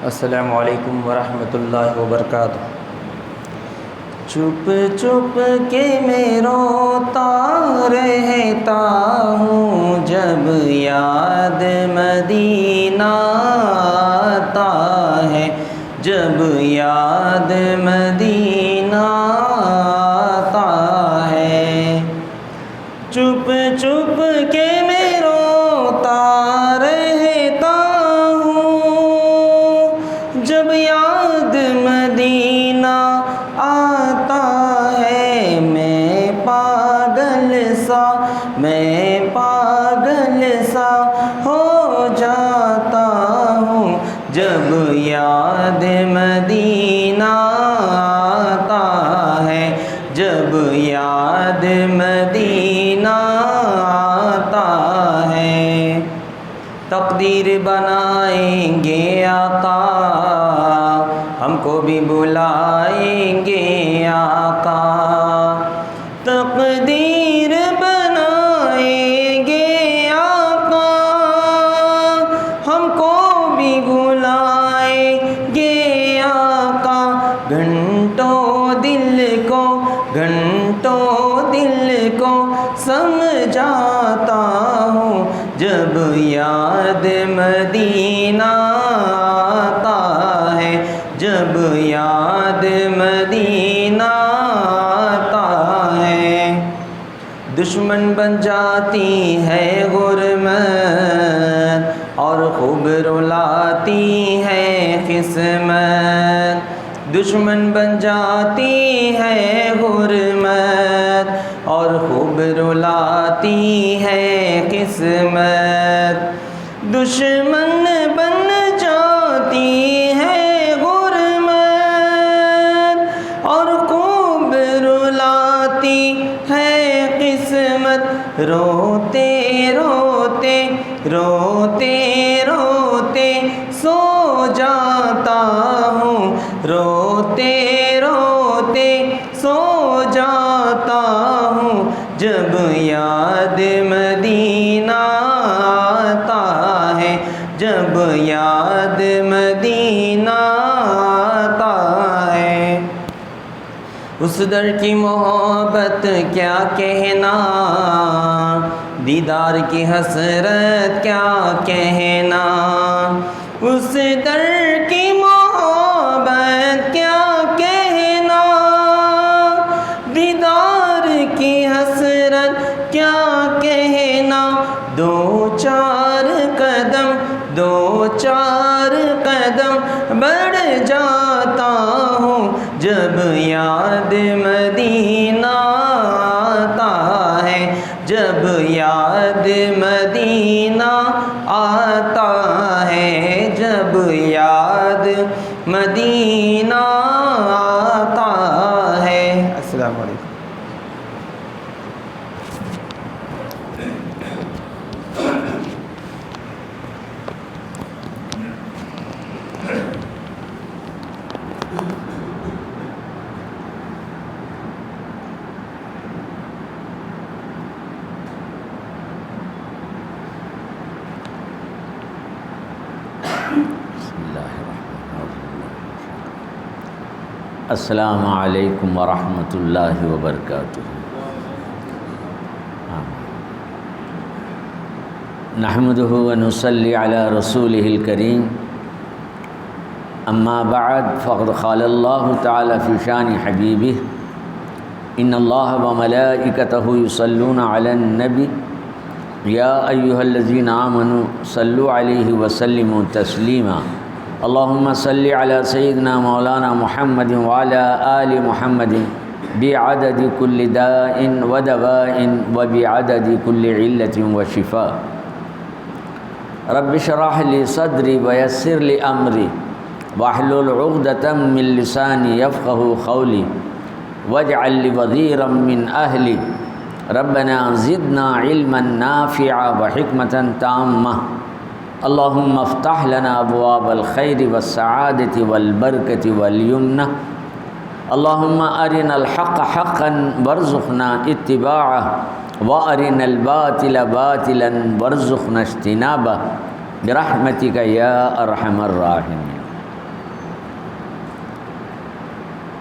السلام علیکم ورحمۃ اللہ وبرکاتہ۔ چھپ چھپ کے میں روتا رہتا ہوں جب یاد مدینہ آتا ہے، جب یاد مدینہ آتا ہے۔ چھپ چھپ کے میں روتا رہتا ہوں جب یاد مدینہ آتا ہے۔ میں پاگل سا ہو جاتا ہوں جب یاد مدینہ آتا ہے، جب یاد مدینہ آتا ہے۔ تقدیر بنائیں گے آقا، ہم کو بھی بلائیں گے آقا۔ تقدیر بنائیں گے آقا، ہم کو بھی بلائیں گے آقا۔ گھنٹوں دل کو سمجھاتا ہوں جب یاد مدینہ آتا ہے، جب یاد مدینہ آتا ہے۔ دشمن بن جاتی ہے غربت اور خوب رلاتی ہے قسمت۔ دشمن بن جاتی ہے غربت اور خوب رلاتی ہے قسمت۔ دشمن بن جاتی ہے غربت اور خوب رلاتی ہے قسمت۔ روتے روتے سو جاتا ہوں، روتے سو جاتا ہوں جب یاد مدینہ آتا ہے، جب یاد مدینہ آتا ہے۔ اس در کی محبت کیا کہنا، دیدار کی حسرت کیا کہنا۔ اس در کی محبت کیا کہنا، دیدار کی حسرت کیا کہنا۔ دو چار قدم بڑھ جاتا ہوں جب یاد مدینہ آتا ہے، جب یاد مدینہ آتا ہے، جب یاد مدینہ آتا ہے۔ السلام علیکم۔ السلام علیکم ورحمۃ اللہ وبرکاتہ۔ نحمده ونصلی علی رسولہ الکریم، اما بعد فقد قال اللہ تعالی فی شان حبیبہ ان اللہ وملائکتہ یصلون علی النبی یا ایہا الذین آمنوا صلوا علیہ وسلموا تسلیما۔ اللہم صلی علی سیدنا مولانا محمد وعلی آل محمد بعدد کل داء ودواء وبعدد کل علت وشفاء۔ رب اشرح لی صدری ویسر لی امری واحلل عقدۃ من لسانی یفقہوا قولی واجعل لی وزیرا من اہلی ربنا زدنا علما نافعا وحکمۃ تامہ۔ اللہم افتح لنا ابواب الخیر والسعادۃ والبرکۃ والیمنہ۔ اللہم ارنا الحق حقا وارزقنا اتباعہ وارنا الباطل باطلا وارزقنا اجتنابہ برحمتک یا ارحم الراحمین۔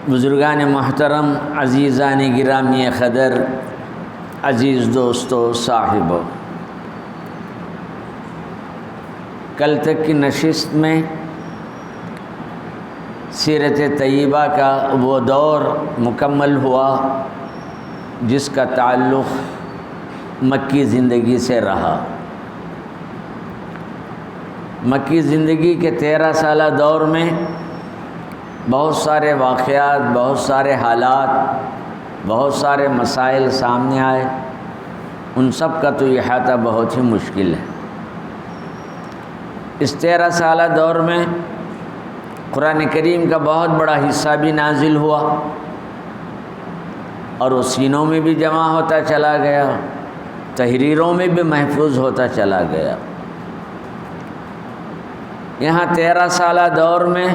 بزرگان محترم، عزیزان گرامی قدر، عزیز دوستو، صاحبو، کل تک کی نشست میں سیرت طیبہ کا وہ دور مکمل ہوا جس کا تعلق مکی زندگی سے رہا۔ مکی زندگی کے 13 سالہ دور میں بہت سارے واقعات، بہت سارے حالات، بہت سارے مسائل سامنے آئے، ان سب کا تو احاطہ بہت ہی مشکل ہے۔ اس 13 سالہ دور میں قرآن کریم کا بہت بڑا حصہ بھی نازل ہوا اور وہ سینوں میں بھی جمع ہوتا چلا گیا، تحریروں میں بھی محفوظ ہوتا چلا گیا۔ یہاں 13 سالہ دور میں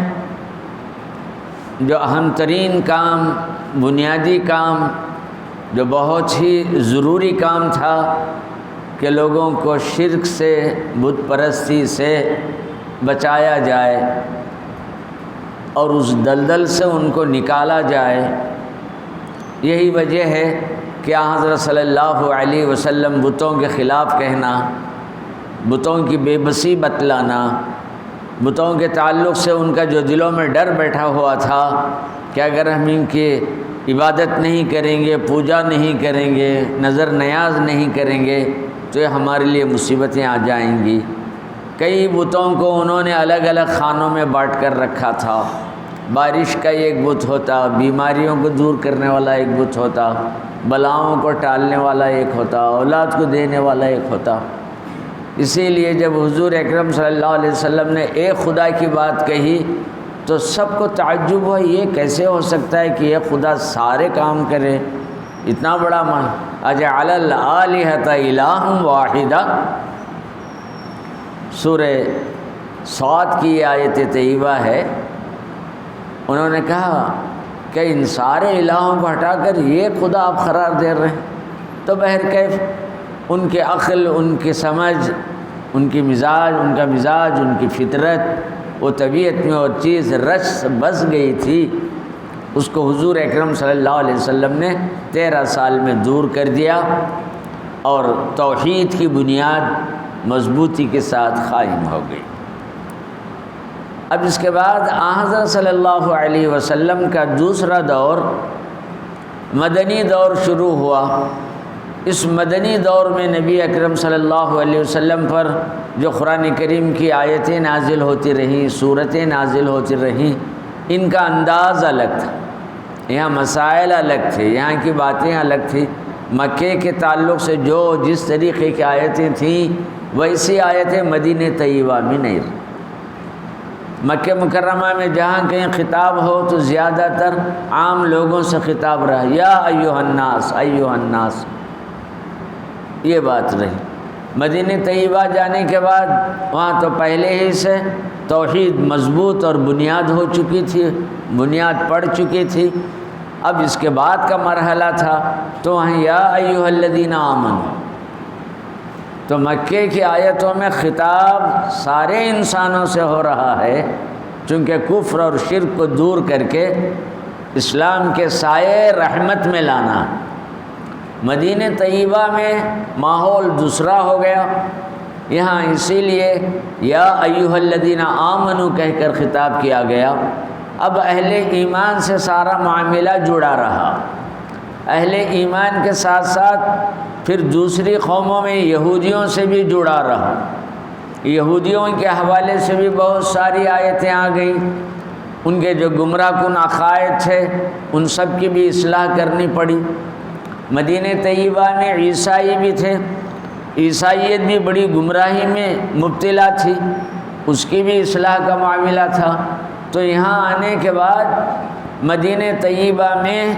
جو اہم ترین کام، بنیادی کام، جو بہت ہی ضروری کام تھا کہ لوگوں کو شرک سے، بت پرستی سے بچایا جائے اور اس دلدل سے ان کو نکالا جائے، یہی وجہ ہے کہ حضرت صلی اللہ علیہ وسلم بتوں کے خلاف کہنا، بتوں کی بے بسی بتلانا، بتوں کے تعلق سے ان کا جو دلوں میں ڈر بیٹھا ہوا تھا کہ اگر ہم ان کی عبادت نہیں کریں گے، پوجا نہیں کریں گے، نظر نیاز نہیں کریں گے تو یہ ہمارے لیے مصیبتیں آ جائیں گی۔ کئی بتوں کو انہوں نے الگ الگ خانوں میں بانٹ کر رکھا تھا۔ بارش کا ایک بت ہوتا، بیماریوں کو دور کرنے والا ایک بت ہوتا، بلاؤں کو ٹالنے والا ایک ہوتا، اولاد کو دینے والا ایک ہوتا۔ اسی لیے جب حضور اکرم صلی اللہ علیہ وسلم نے ایک خدا کی بات کہی تو سب کو تعجب ہوا، یہ کیسے ہو سکتا ہے کہ یہ خدا سارے کام کرے، اتنا بڑا مان اجعل الآلہۃ الہ واحدہ۔ سورہ صاد کی یہ آیت طیبہ ہے۔ انہوں نے کہا کہ ان سارے الہوں کو ہٹا کر یہ خدا آپ قرار دے رہے ہیں، تو بہرکیف ان کے عقل، ان کی سمجھ، ان کی مزاج، ان کا مزاج، ان کی فطرت، وہ طبیعت میں وہ چیز رچ بس گئی تھی، اس کو حضور اکرم صلی اللہ علیہ وسلم نے 13 سال میں دور کر دیا اور توحید کی بنیاد مضبوطی کے ساتھ قائم ہو گئی۔ اب اس کے بعد حضرت صلی اللہ علیہ وسلم کا دوسرا دور، مدنی دور شروع ہوا۔ اس مدنی دور میں نبی اکرم صلی اللہ علیہ وسلم پر جو قرآن کریم کی آیتیں نازل ہوتی رہیں، سورتیں نازل ہوتی رہیں، ان کا انداز الگ تھا، یہاں مسائل الگ تھے، یہاں کی باتیں الگ تھیں۔ مکے کے تعلق سے جو جس طریقے کی آیتیں تھیں ویسی آیتیں مدینہ طیبہ میں نہیں رہیں۔ مکہ مکرمہ میں جہاں کہیں خطاب ہو تو زیادہ تر عام لوگوں سے خطاب رہا، یا ایھا الناس، ایھا الناس، یہ بات رہی۔ مدینہ طیبہ جانے کے بعد وہاں تو پہلے ہی سے توحید مضبوط اور بنیاد ہو چکی تھی، بنیاد پڑ چکی تھی۔ اب اس کے بعد کا مرحلہ تھا تو وہاں یا ایھا الذین آمنوا، تو مکے کی آیتوں میں خطاب سارے انسانوں سے ہو رہا ہے، چونکہ کفر اور شرک کو دور کر کے اسلام کے سائے رحمت میں لانا۔ مدینہ طیبہ میں ماحول دوسرا ہو گیا، یہاں اسی لیے یا ایھا الذین آمنوا کہہ کر خطاب کیا گیا۔ اب اہل ایمان سے سارا معاملہ جڑا رہا، اہل ایمان کے ساتھ ساتھ پھر دوسری قوموں میں یہودیوں سے بھی جڑا رہا۔ یہودیوں کے حوالے سے بھی بہت ساری آیتیں آ گئیں، ان کے جو گمراہ کن عقائد تھے ان سب کی بھی اصلاح کرنی پڑی۔ مدینہ طیبہ میں عیسائی بھی تھے، عیسائیت بھی بڑی گمراہی میں مبتلا تھی، اس کی بھی اصلاح کا معاملہ تھا۔ تو یہاں آنے کے بعد مدینہ طیبہ میں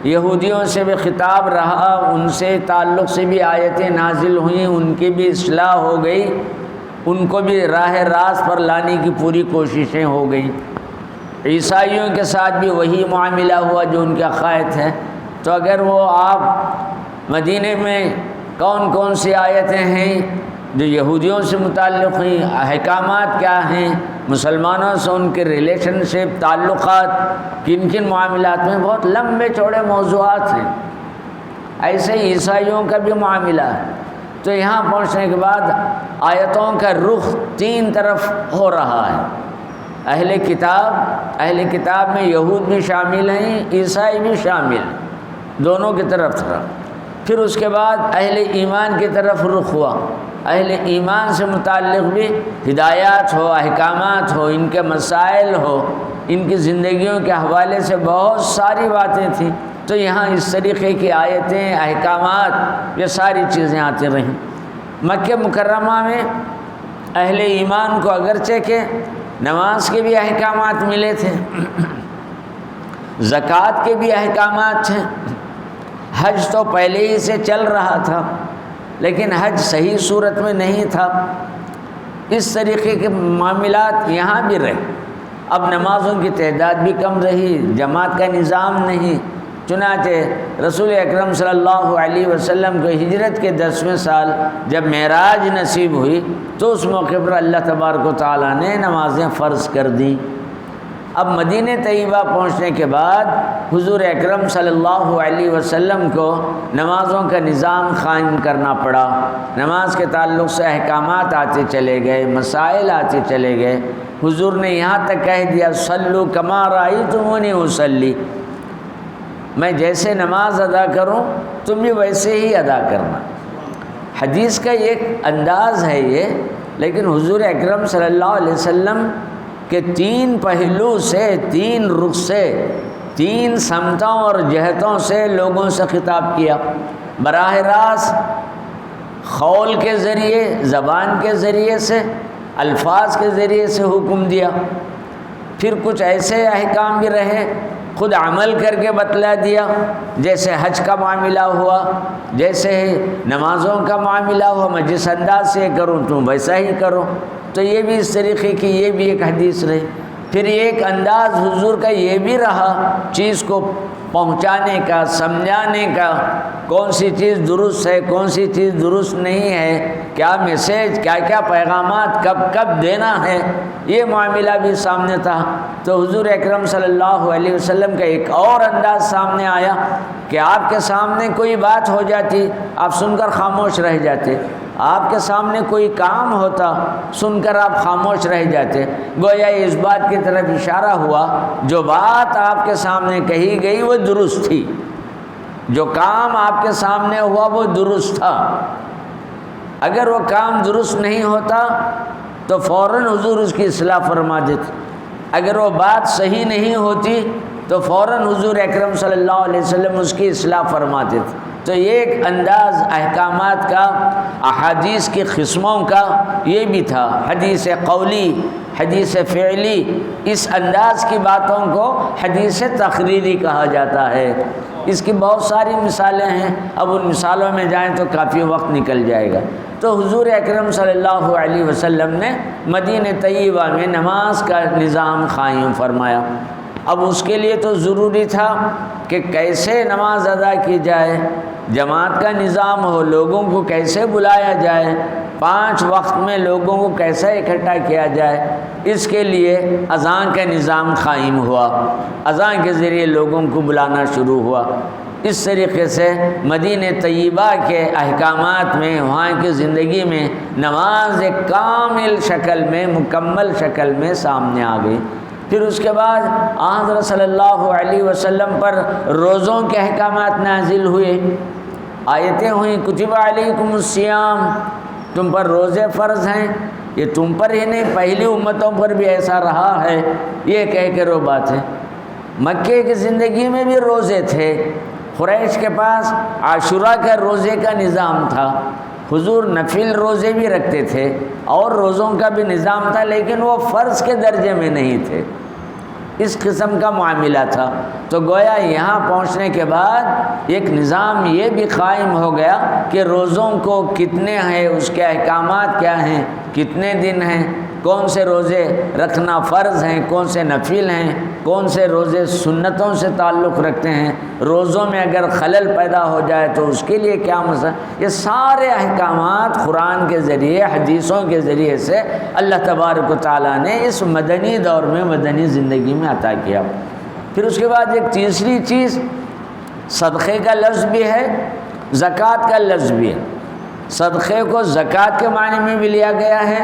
یہودیوں سے بھی خطاب رہا، ان سے تعلق سے بھی آیتیں نازل ہوئیں، ان کی بھی اصلاح ہو گئی، ان کو بھی راہ راست پر لانے کی پوری کوششیں ہو گئیں۔ عیسائیوں کے ساتھ بھی وہی معاملہ ہوا جو ان کے عقائد ہیں۔ تو اگر وہ آپ مدینہ میں کون کون سی آیتیں ہیں جو یہودیوں سے متعلق ہیں، احکامات کیا ہیں، مسلمانوں سے ان کے ریلیشن شپ، تعلقات، کن کن معاملات میں، بہت لمبے چوڑے موضوعات ہیں۔ ایسے ہی عیسائیوں کا بھی معاملہ ہے۔ تو یہاں پہنچنے کے بعد آیتوں کا رخ تین طرف ہو رہا ہے۔ اہل کتاب میں یہود بھی شامل ہیں، عیسائی بھی شامل ہیں، دونوں کی طرف پھر اس کے بعد اہل ایمان کی طرف رخ ہوا۔ اہل ایمان سے متعلق بھی ہدایات ہو، احکامات ہو، ان کے مسائل ہو، ان کی زندگیوں کے حوالے سے بہت ساری باتیں تھیں۔ تو یہاں اس طریقے کی آیتیں، احکامات، یہ ساری چیزیں آتی رہیں۔ مکہ مکرمہ میں اہل ایمان کو اگرچہ کہ نماز کے بھی احکامات ملے تھے، زکوٰۃ کے بھی احکامات تھے، حج تو پہلے ہی سے چل رہا تھا لیکن حج صحیح صورت میں نہیں تھا، اس طریقے کے معاملات یہاں بھی رہے۔ اب نمازوں کی تعداد بھی کم رہی، جماعت کا نظام نہیں، چنانچہ رسول اکرم صلی اللہ علیہ وسلم کو ہجرت کے 10ویں سال جب معراج نصیب ہوئی تو اس موقع پر اللہ تبارک و تعالیٰ نے نمازیں فرض کر دیں۔ اب مدینہ طیبہ پہنچنے کے بعد حضور اکرم صلی اللہ علیہ وسلم کو نمازوں کا نظام قائم کرنا پڑا۔ نماز کے تعلق سے احکامات آتے چلے گئے، مسائل آتے چلے گئے۔ حضور نے یہاں تک کہہ دیا صلو کما رأیتمونی اصلی، میں جیسے نماز ادا کروں تم بھی ویسے ہی ادا کرنا۔ حدیث کا ایک انداز ہے یہ، لیکن حضور اکرم صلی اللہ علیہ وسلم کہ تین پہلو سے، تین رخ سے، تین سمتوں اور جہتوں سے لوگوں سے خطاب کیا۔ براہ راست قول کے ذریعے، زبان کے ذریعے سے، الفاظ کے ذریعے سے حکم دیا، پھر کچھ ایسے احکام بھی رہے خود عمل کر کے بتلا دیا، جیسے حج کا معاملہ ہوا، جیسے نمازوں کا معاملہ ہوا، میں جس انداز سے کروں تم ویسا ہی کرو۔ تو یہ بھی اس طریقے کی یہ بھی ایک حدیث رہی۔ پھر ایک انداز حضور کا یہ بھی رہا چیز کو پہنچانے کا، سمجھانے کا، کون سی چیز درست ہے، کون سی چیز درست نہیں ہے، کیا میسیج، کیا کیا پیغامات کب کب دینا ہے، یہ معاملہ بھی سامنے تھا۔ تو حضور اکرم صلی اللہ علیہ وسلم کا ایک اور انداز سامنے آیا کہ آپ کے سامنے کوئی بات ہو جاتی، آپ سن کر خاموش رہ جاتے، آپ کے سامنے کوئی کام ہوتا، سن کر آپ خاموش رہ جاتے۔ گویا اس بات کی طرف اشارہ ہوا جو بات آپ کے سامنے کہی گئی وہ درست تھی، جو کام آپ کے سامنے ہوا وہ درست تھا۔ اگر وہ کام درست نہیں ہوتا تو فوراً حضور اس کی اصلاح فرما دیتے، اگر وہ بات صحیح نہیں ہوتی تو فوراً حضور اکرم صلی اللہ علیہ وسلم اس کی اصلاح فرما دیتے۔ تو یہ ایک انداز احکامات کا، احادیث کی قسموں کا یہ بھی تھا، حدیث قولی، حدیث فعلی، اس انداز کی باتوں کو حدیث تقریری کہا جاتا ہے۔ اس کی بہت ساری مثالیں ہیں، اب ان مثالوں میں جائیں تو کافی وقت نکل جائے گا۔ تو حضور اکرم صلی اللہ علیہ وسلم نے مدینہ طیبہ میں نماز کا نظام قائم فرمایا۔ اب اس کے لیے تو ضروری تھا کہ کیسے نماز ادا کی جائے، جماعت کا نظام ہو، لوگوں کو کیسے بلایا جائے، 5 وقت میں لوگوں کو کیسے اکٹھا کیا جائے، اس کے لیے اذان کا نظام قائم ہوا، اذان کے ذریعے لوگوں کو بلانا شروع ہوا۔ اس طریقے سے مدینہ طیبہ کے احکامات میں، وہاں کی زندگی میں نماز ایک کامل شکل میں، مکمل شکل میں سامنے آ گئی۔ پھر اس کے بعد حضرت صلی اللہ علیہ وسلم پر روزوں کے احکامات نازل ہوئے، آیتیں ہوئیں کتب علیکم الصیام، تم پر روزے فرض ہیں۔ یہ تم پر ہی نہیں، پہلی امتوں پر بھی ایسا رہا ہے، یہ کہہ کے وہ بات ہے۔ مکے کی زندگی میں بھی روزے تھے، قریش کے پاس عاشورہ کا روزے کا نظام تھا، حضور نفل روزے بھی رکھتے تھے اور روزوں کا بھی نظام تھا، لیکن وہ فرض کے درجے میں نہیں تھے، اس قسم کا معاملہ تھا۔ تو گویا یہاں پہنچنے کے بعد ایک نظام یہ بھی قائم ہو گیا کہ روزوں کو کتنے ہیں، اس کے احکامات کیا ہیں، کتنے دن ہیں، کون سے روزے رکھنا فرض ہیں، کون سے نفل ہیں، کون سے روزے سنتوں سے تعلق رکھتے ہیں، روزوں میں اگر خلل پیدا ہو جائے تو اس کے لیے کیا مسئلہ، یہ سارے احکامات قرآن کے ذریعے حدیثوں کے ذریعے سے اللہ تبارک و تعالیٰ نے اس مدنی دور میں مدنی زندگی میں عطا کیا۔ پھر اس کے بعد ایک تیسری چیز صدقے کا لفظ بھی ہے، زکوٰۃ کا لفظ بھی ہے۔ صدقے کو زکوٰۃ کے معنی میں بھی لیا گیا ہے،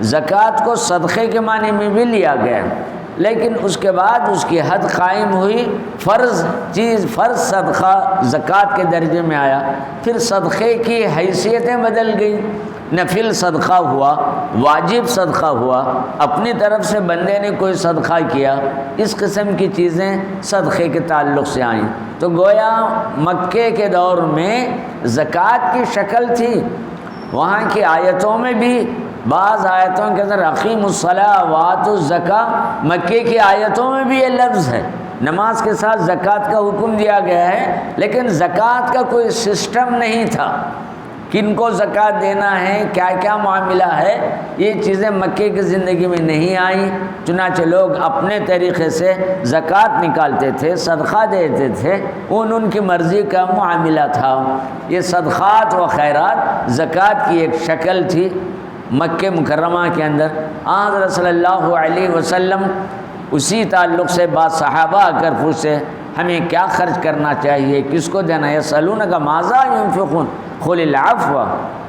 زکوٰۃ کو صدقے کے معنی میں بھی لیا گیا ہے، لیکن اس کے بعد اس کی حد قائم ہوئی، فرض چیز فرض صدقہ زکوٰۃ کے درجے میں آیا، پھر صدقے کی حیثیتیں بدل گئیں، نفل صدقہ ہوا، واجب صدقہ ہوا، اپنی طرف سے بندے نے کوئی صدقہ کیا، اس قسم کی چیزیں صدقے کے تعلق سے آئیں۔ تو گویا مکے کے دور میں زکوٰۃ کی شکل تھی، وہاں کی آیتوں میں بھی بعض آیتوں کے اندر اقیموا الصلاۃ وآتوا الزکاۃ، مکے کی آیتوں میں بھی یہ لفظ ہے، نماز کے ساتھ زکوٰۃ کا حکم دیا گیا ہے، لیکن زکوٰۃ کا کوئی سسٹم نہیں تھا، کن کو زکوٰۃ دینا ہے، کیا کیا معاملہ ہے، یہ چیزیں مکے کی زندگی میں نہیں آئیں، چنانچہ لوگ اپنے طریقے سے زکوٰۃ نکالتے تھے، صدقہ دیتے تھے، ان کی مرضی کا معاملہ تھا۔ یہ صدقات و خیرات زکوٰۃ کی ایک شکل تھی مکہ مکرمہ کے اندر۔ حضرت صلی اللہ علیہ وسلم اسی تعلق سے بعض صحابہ آ کر پوچھتے ہمیں کیا خرچ کرنا چاہیے، کس کو دینا، یسألونک ماذا ينفقون قل العفو۔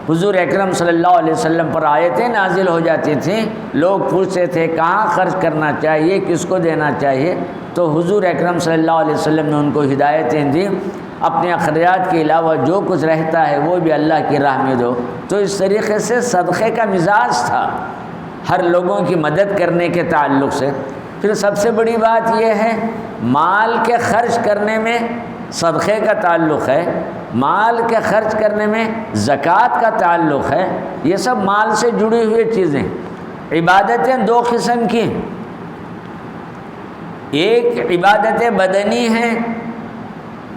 حضور اکرم صلی اللہ علیہ وسلم پر آیتیں نازل ہو جاتی تھیں، لوگ پوچھتے تھے کہاں خرچ کرنا چاہیے، کس کو دینا چاہیے، تو حضور اکرم صلی اللہ علیہ وسلم نے ان کو ہدایتیں دیں، اپنے اخراجات کے علاوہ جو کچھ رہتا ہے وہ بھی اللہ کی راہ میں دو۔ تو اس طریقے سے صدقے کا مزاج تھا ہر لوگوں کی مدد کرنے کے تعلق سے۔ پھر سب سے بڑی بات یہ ہے مال کے خرچ کرنے میں صدقے کا تعلق ہے، مال کے خرچ کرنے میں زکوٰۃ کا تعلق ہے، یہ سب مال سے جڑی ہوئی چیزیں۔ عبادتیں دو قسم کی، ایک عبادتیں بدنی ہیں،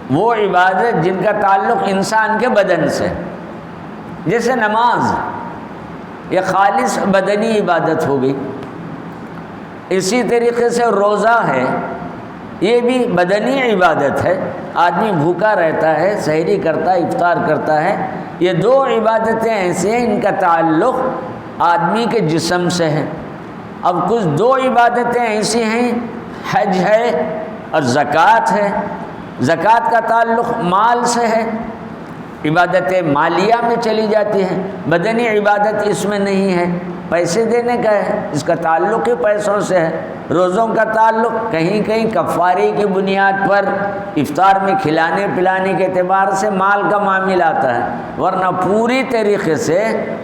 وہ عبادت جن کا تعلق انسان کے بدن سے، جیسے نماز، یہ خالص بدنی عبادت ہوگی۔ اسی طریقے سے روزہ ہے، یہ بھی بدنی عبادت ہے، آدمی بھوکا رہتا ہے، سحری کرتا ہے، افطار کرتا ہے، یہ دو عبادتیں ایسی ہیں ان کا تعلق آدمی کے جسم سے ہے۔ اب کچھ دو عبادتیں ایسی ہیں، حج ہے اور زکوٰۃ ہے۔ زکوٰۃ کا تعلق مال سے ہے، عبادت مالیہ میں چلی جاتی ہے، بدنی عبادت اس میں نہیں ہے، پیسے دینے کا ہے، اس کا تعلق ہی پیسوں سے ہے۔ روزوں کا تعلق کہیں کہیں کفارے کی بنیاد پر افطار میں کھلانے پلانے کے اعتبار سے مال کا معاملہ آتا ہے، ورنہ پوری طریقے سے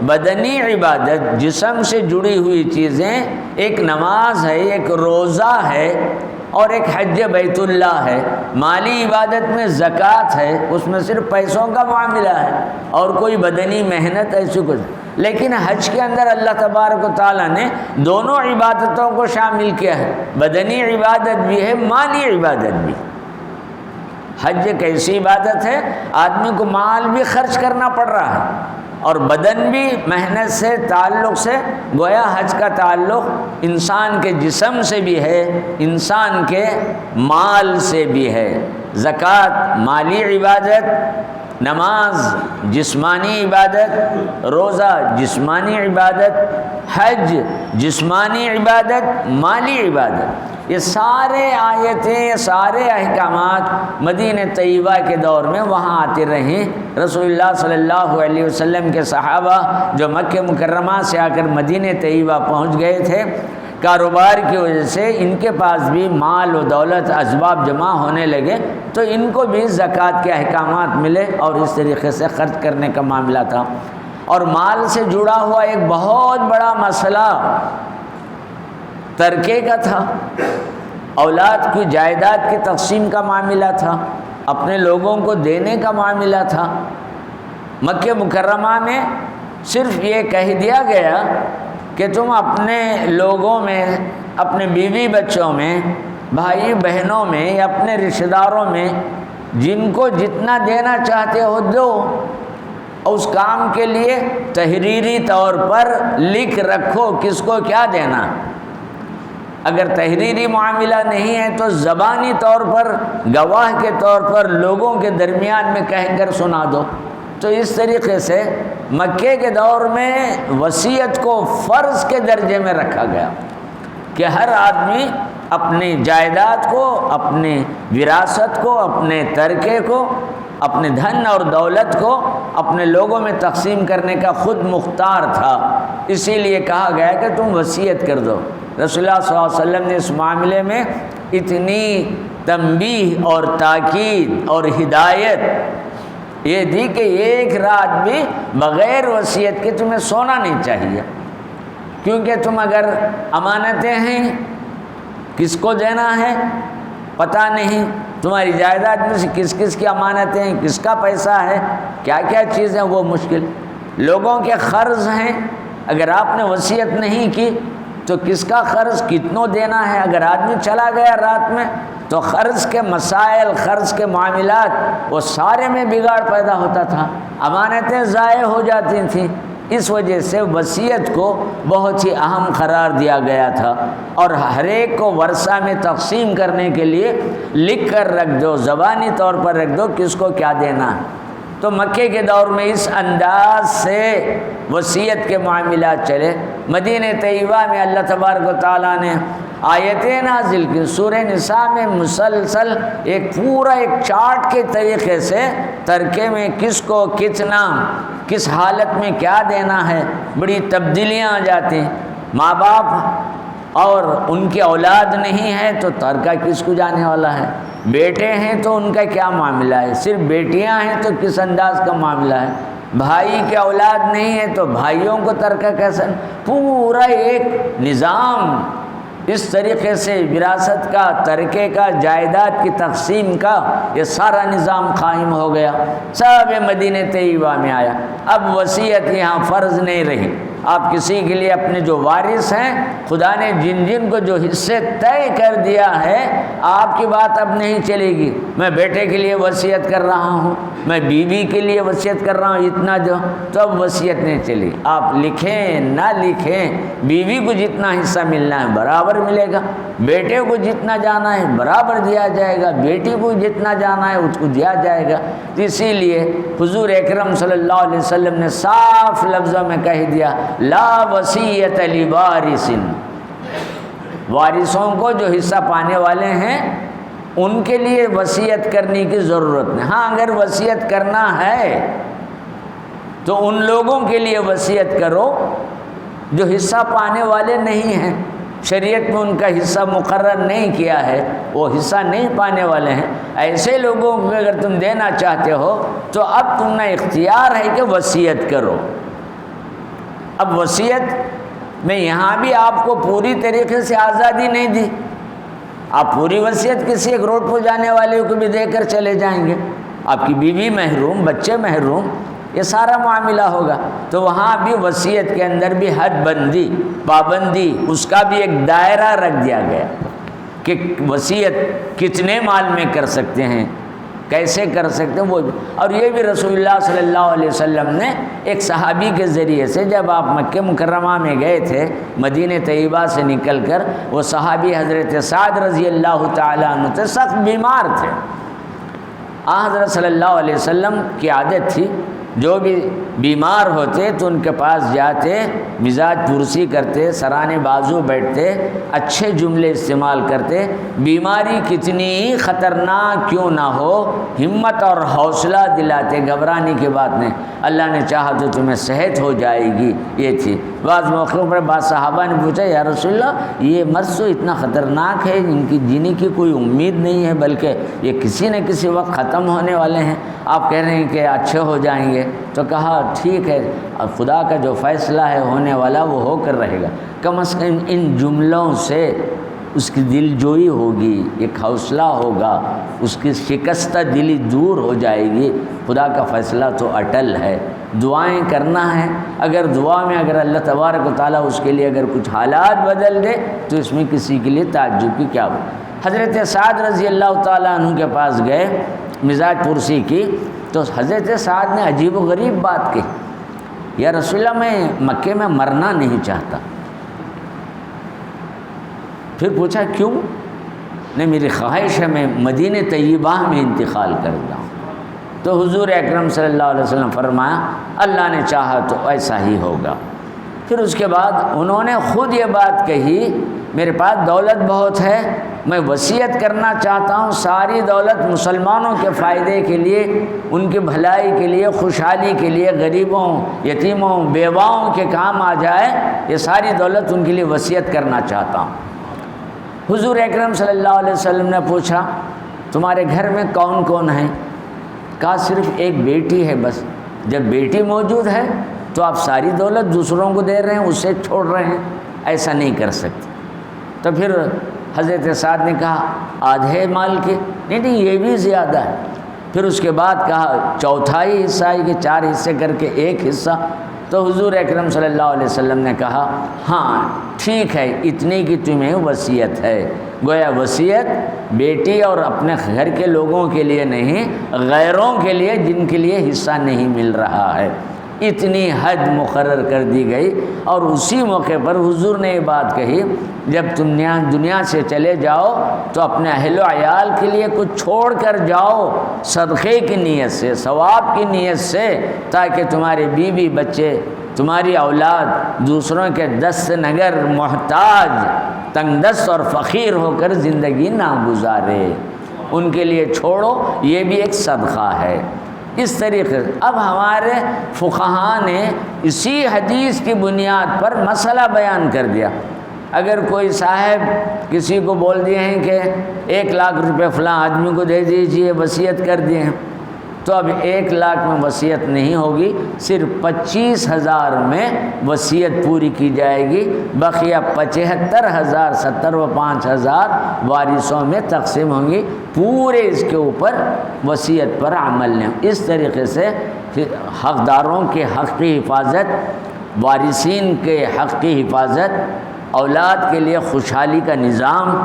بدنی عبادت جسم سے جڑی ہوئی چیزیں، ایک نماز ہے، ایک روزہ ہے اور ایک حج بیت اللہ ہے۔ مالی عبادت میں زکوٰۃ ہے، اس میں صرف پیسوں کا معاملہ ہے اور کوئی بدنی محنت ایسی کچھ، لیکن حج کے اندر اللہ تبارک و تعالیٰ نے دونوں عبادتوں کو شامل کیا ہے، بدنی عبادت بھی ہے، مالی عبادت بھی۔ حج ایک ایسی عبادت ہے آدمی کو مال بھی خرچ کرنا پڑ رہا ہے اور بدن بھی محنت سے تعلق سے، گویا حج کا تعلق انسان کے جسم سے بھی ہے، انسان کے مال سے بھی ہے۔ زکوٰۃ مالی عبادت، نماز جسمانی عبادت، روزہ جسمانی عبادت، حج جسمانی عبادت، مالی عبادت، یہ سارے آیتیں، یہ سارے احکامات مدینہ طیبہ کے دور میں وہاں آتے رہیں۔ رسول اللہ صلی اللہ علیہ وسلم کے صحابہ جو مکہ مکرمہ سے آ کر مدینہ طیبہ پہنچ گئے تھے، کاروبار کی وجہ سے ان کے پاس بھی مال و دولت اسباب جمع ہونے لگے، تو ان کو بھی زکوٰۃ کے احکامات ملے اور اس طریقے سے خرچ کرنے کا معاملہ تھا۔ اور مال سے جڑا ہوا ایک بہت بڑا مسئلہ ترکے کا تھا، اولاد کی جائیداد کی تقسیم کا معاملہ تھا، اپنے لوگوں کو دینے کا معاملہ تھا۔ مکہ مکرمہ میں صرف یہ کہہ دیا گیا کہ تم اپنے لوگوں میں، اپنے بیوی بچوں میں، بھائی بہنوں میں یا اپنے رشتہ داروں میں جن کو جتنا دینا چاہتے ہو دو، اور اس کام کے لیے تحریری طور پر لکھ رکھو کس کو کیا دینا. اگر تحریری معاملہ نہیں ہے تو زبانی طور پر گواہ کے طور پر لوگوں کے درمیان میں کہہ کر سنا دو. تو اس طریقے سے مکے کے دور میں وصیت کو فرض کے درجے میں رکھا گیا کہ ہر آدمی اپنی جائیداد کو، اپنی وراثت کو، اپنے ترکے کو، اپنے دھن اور دولت کو اپنے لوگوں میں تقسیم کرنے کا خود مختار تھا. اسی لیے کہا گیا کہ تم وصیت کر دو. رسول اللہ صلی اللہ علیہ وسلم نے اس معاملے میں اتنی تنبیہ اور تاکید اور ہدایت یہ دی کہ ایک رات بھی بغیر وصیت کے تمہیں سونا نہیں چاہیے، کیونکہ تم اگر امانتیں ہیں کس کو دینا ہے پتہ نہیں، تمہاری جائیداد میں سے کس کس کی امانتیں ہیں، کس کا پیسہ ہے، کیا کیا چیزیں وہ مشکل. لوگوں کے قرض ہیں، اگر آپ نے وصیت نہیں کی تو کس کا قرض کتنوں دینا ہے. اگر آدمی چلا گیا رات میں تو قرض کے مسائل، قرض کے معاملات وہ سارے میں بگاڑ پیدا ہوتا تھا، امانتیں ضائع ہو جاتی تھیں. اس وجہ سے وصیت کو بہت ہی اہم قرار دیا گیا تھا، اور ہر ایک کو ورثہ میں تقسیم کرنے کے لیے لکھ کر رکھ دو، زبانی طور پر رکھ دو کس کو کیا دینا ہے. تو مکے کے دور میں اس انداز سے وصیت کے معاملات چلے. مدینہ طیبہ میں اللہ تبارک و تعالیٰ نے آیتیں نازل کی. سورہ نساء میں مسلسل ایک پورا ایک چارٹ کے طریقے سے ترکے میں کس کو کتنا، کس حالت میں کیا دینا ہے، بڑی تبدیلیاں آ جاتی ہیں. ماں باپ اور ان کی اولاد نہیں ہے تو ترکہ کس کو جانے والا ہے، بیٹے ہیں تو ان کا کیا معاملہ ہے، صرف بیٹیاں ہیں تو کس انداز کا معاملہ ہے، بھائی کے اولاد نہیں ہے تو بھائیوں کو ترکہ کیسا. پورا ایک نظام اس طریقے سے وراثت کا، ترکے کا، جائیداد کی تقسیم کا یہ سارا نظام قائم ہو گیا. سب مدینہ طیبہ میں آیا. اب وصیت یہاں فرض نہیں رہی. آپ کسی کے لیے اپنے جو وارث ہیں، خدا نے جن جن کو جو حصے طے کر دیا ہے، آپ کی بات اب نہیں چلے گی. میں بیٹے کے لیے وصیت کر رہا ہوں، میں بیوی کے لیے وصیت کر رہا ہوں اتنا دو، تو اب وصیت نہیں چلی. آپ لکھیں نہ لکھیں، بیوی کو جتنا حصہ ملنا ہے برابر ملے گا، بیٹے کو جتنا جانا ہے برابر دیا جائے گا، بیٹی کو جتنا جانا ہے اس کو دیا جائے گا. اسی لیے حضور اکرم صلی اللہ علیہ وسلم نے صاف لفظوں میں کہہ دیا، لا وصیت لوارث. وارثوں کو جو حصہ پانے والے ہیں ان کے لیے وصیت کرنے کی ضرورت نہیں. ہاں اگر وصیت کرنا ہے تو ان لوگوں کے لیے وصیت کرو جو حصہ پانے والے نہیں ہیں، شریعت میں ان کا حصہ مقرر نہیں کیا ہے، وہ حصہ نہیں پانے والے ہیں. ایسے لوگوں کو اگر تم دینا چاہتے ہو تو اب تم نے اختیار ہے کہ وصیت کرو. اب وصیت میں یہاں بھی آپ کو پوری طریقے سے آزادی نہیں دی. آپ پوری وصیت کسی ایک روڈ پر جانے والے کو بھی دے کر چلے جائیں گے، آپ کی بیوی محروم، بچے محروم، یہ سارا معاملہ ہوگا. تو وہاں بھی وصیت کے اندر بھی حد بندی، پابندی، اس کا بھی ایک دائرہ رکھ دیا گیا کہ وصیت کتنے مال میں کر سکتے ہیں، کیسے کر سکتے ہیں وہ. اور یہ بھی رسول اللہ صلی اللہ علیہ وسلم نے ایک صحابی کے ذریعے سے، جب آپ مکہ مکرمہ میں گئے تھے مدینہ طیبہ سے نکل کر، وہ صحابی حضرت سعد رضی اللہ تعالیٰ عنہ تھے، سخت بیمار تھے. حضرت صلی اللہ علیہ وسلم کی عادت تھی جو بھی بیمار ہوتے تو ان کے پاس جاتے، مزاج پرسی کرتے، سرانے بازو بیٹھتے، اچھے جملے استعمال کرتے. بیماری کتنی خطرناک کیوں نہ ہو، ہمت اور حوصلہ دلاتے، گھبرانے کی بات نہیں، اللہ نے چاہا تو تمہیں صحت ہو جائے گی. یہ تھی. بعض موقعوں پر بعض صحابہ نے پوچھا، یا رسول اللہ یہ مرض تو اتنا خطرناک ہے، ان کی جینے کی کوئی امید نہیں ہے، بلکہ یہ کسی نہ کسی وقت ختم ہونے والے ہیں، آپ کہہ رہے ہیں کہ اچھے ہو جائیں گے. تو کہا ٹھیک ہے، اب خدا کا جو فیصلہ ہے ہونے والا وہ ہو کر رہے گا. کم از کم ان جملوں سے اس کی دل جوئی ہوگی، ایک حوصلہ ہوگا، اس کی شکستہ دلی دور ہو جائے گی. خدا کا فیصلہ تو اٹل ہے، دعائیں کرنا ہے. اگر دعا میں اگر اللہ تبارک و تعالیٰ اس کے لیے اگر کچھ حالات بدل دے تو اس میں کسی کے لیے تعجب کی کیا بات. حضرت سعد رضی اللہ تعالیٰ عنہ کے پاس گئے، مزاج پرسی کی تو حضرت سعد نے عجیب و غریب بات کہی، یا رسول اللہ میں مکے میں مرنا نہیں چاہتا۔ پھر پوچھا کیوں؟ نہیں، میری خواہش ہے میں مدینہ طیبہ میں انتقال کر جاؤں۔ تو حضور اکرم صلی اللہ علیہ وسلم فرمایا اللہ نے چاہا تو ایسا ہی ہوگا۔ پھر اس کے بعد انہوں نے خود یہ بات کہی، میرے پاس دولت بہت ہے، میں وصیت کرنا چاہتا ہوں ساری دولت مسلمانوں کے فائدے کے لیے، ان کی بھلائی کے لیے، خوشحالی کے لیے، غریبوں، یتیموں، بیواؤں کے کام آ جائے، یہ ساری دولت ان کے لیے وصیت کرنا چاہتا ہوں۔ حضور اکرم صلی اللہ علیہ وسلم نے پوچھا تمہارے گھر میں کون کون ہیں؟ کہا صرف ایک بیٹی ہے بس۔ جب بیٹی موجود ہے تو آپ ساری دولت دوسروں کو دے رہے ہیں، اسے چھوڑ رہے ہیں، ایسا نہیں کر سکتے۔ تو پھر حضرت سعد نے کہا آدھے مال کے؟ نہیں یہ بھی زیادہ ہے۔ پھر اس کے بعد کہا چوتھائی حصہ ہے کہ 4 حصے کر کے 1 حصہ؟ تو حضور اکرم صلی اللہ علیہ وسلم نے کہا ہاں ٹھیک ہے، اتنی کی تمہیں وصیت ہے۔ گویا وصیت بیٹی اور اپنے گھر کے لوگوں کے لیے نہیں، غیروں کے لیے جن کے لیے حصہ نہیں مل رہا ہے، اتنی حد مقرر کر دی گئی۔ اور اسی موقع پر حضور نے یہ بات کہی جب تم دنیا سے چلے جاؤ تو اپنے اہل و عیال کے لیے کچھ چھوڑ کر جاؤ، صدقے کی نیت سے، ثواب کی نیت سے، تاکہ تمہارے بیوی بچے، تمہاری اولاد دوسروں کے دست نگر محتاج، تنگ دست اور فقیر ہو کر زندگی نہ گزارے، ان کے لیے چھوڑو، یہ بھی ایک صدقہ ہے۔ اس طریقے سے اب ہمارے فقہاء نے اسی حدیث کی بنیاد پر مسئلہ بیان کر دیا۔ اگر کوئی صاحب کسی کو بول دیے ہیں کہ 1 لاکھ روپے فلاں آدمی کو دے دیجئے، وصیت کر دیے ہیں، تو اب 1 لاکھ میں وصیت نہیں ہوگی، صرف 25,000 میں وصیت پوری کی جائے گی، بقیہ 75,000 70 و 5,000 وارثوں میں تقسیم ہوں گی، پورے اس کے اوپر وصیت پر عمل نہیں۔ اس طریقے سے حقداروں کے حق کی حفاظت، وارثین کے حق کی حفاظت، اولاد کے لیے خوشحالی کا نظام